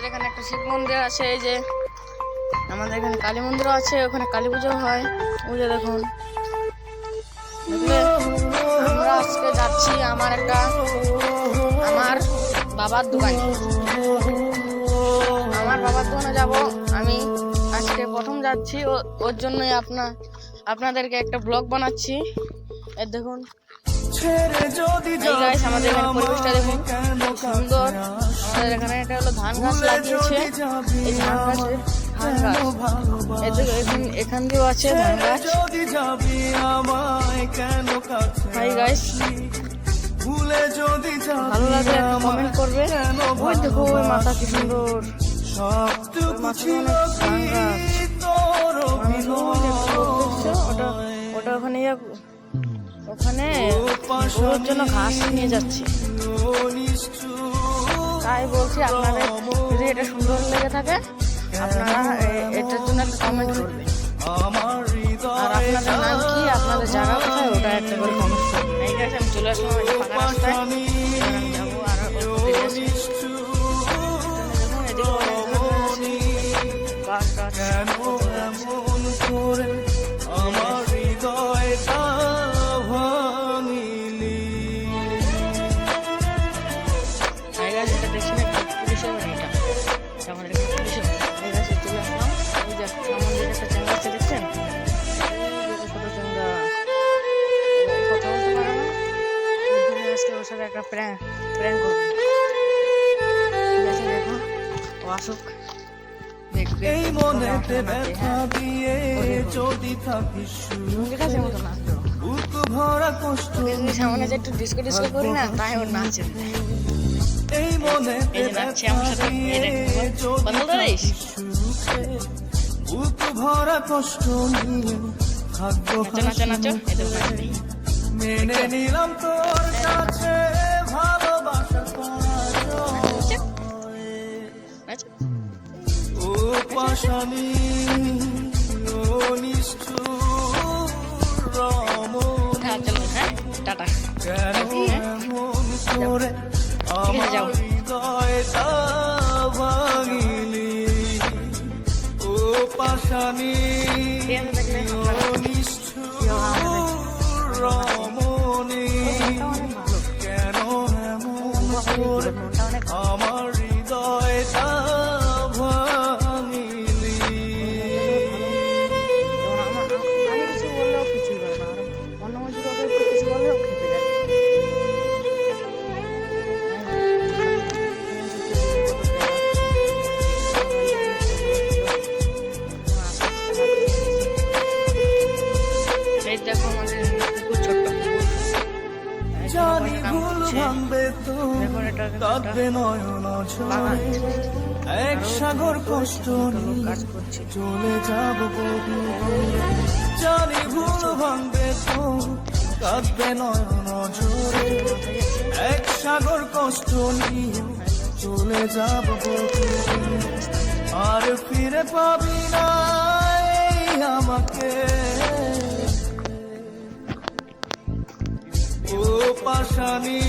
আমাদের এখানে একটা শিব মন্দির আছে, এই যে আমাদের এখানে কালী মন্দিরও আছে, ওখানে কালী পুজো হয়। ওই যে দেখুন, আমরা আজকে যাচ্ছি আমার বাবার দোকানে। আমার বাবার দোকানে যাব আমি আজকে প্রথম যাচ্ছি, ওর জন্যই আপনাদেরকে একটা ব্লগ বানাচ্ছি। এর দেখুন আমাদের এখানে পরিবেশটা দেখুন সুন্দর। আমাদের এখানে একটা হলো ধান গাছ লাগিয়েছে, এই ধান গাছে এখান দিয়েও আছে ধান গাছ। হাই গাইস, ভালো লাগলে কমেন্ট করবে। ওই দেখো ওই মাথা কি সুন্দর, ওটা ওখানে গরুর জন্য ঘাস নিয়ে যাচ্ছে। তাই বলছি আপনাদের যদি এটা সুন্দর লেগে থাকে আপনারা এটার জন্য একটা কমেন্ট করবেন। আর আপনাদের নাম কি, আপনাদের জায়গা কোথায়, ওটা একটা করে কমেন্ট করবেন। এই গাছ আমি চলে আসলাম ফাঁকা রাস্তায়, যাবো আর একটা প্র্যাঙ্ক করবো। ঠিক আছে, দেখো ও আসুক, দেখবে এই মনেতে ব্যথা দিয়ে যদি থাকিস মতো নাচবে, বুক ভরা কষ্ট সামনে যে একটু ডিস্কো করি না, তাই ওর নাচে। এই মনেতে নাচছে আমার সাথে, বন্ধ করিস, বুক ভরা কষ্ট নিয়ে থাকবো। নাচো নাচো, এটা মেনে নিলাম তোর কাছে ভালোবাসা ও পাশানি ও নিষ্ঠুর টাটা। কেন এমন করে আমার হৃদয়টা ভাঙিলি ও পাশানি ও নিষ্ঠুর রমণী, কেন এমন করে আমার হৃদয়টা ভাঙিলি। আমি কিছু বললেও কিছুই বলে না, অন্য মানুষের কিছু বললেও খেপে যায়। দেখো আমাদের ছোট্ট জানি ভুল ভাঙবে তো কাঁদবে নয়ন ঝরে, এক সাগর কষ্ট নিয়ে চলে যাব বহু দূরে। জানি ভুল ভাঙবে তো কাঁদবে নয়ন ঝরে, এক সাগর কষ্ট নিয়ে চলে যাব বহু দূরে। আর ফিরে পাবি না আমাকে ও পাশানি।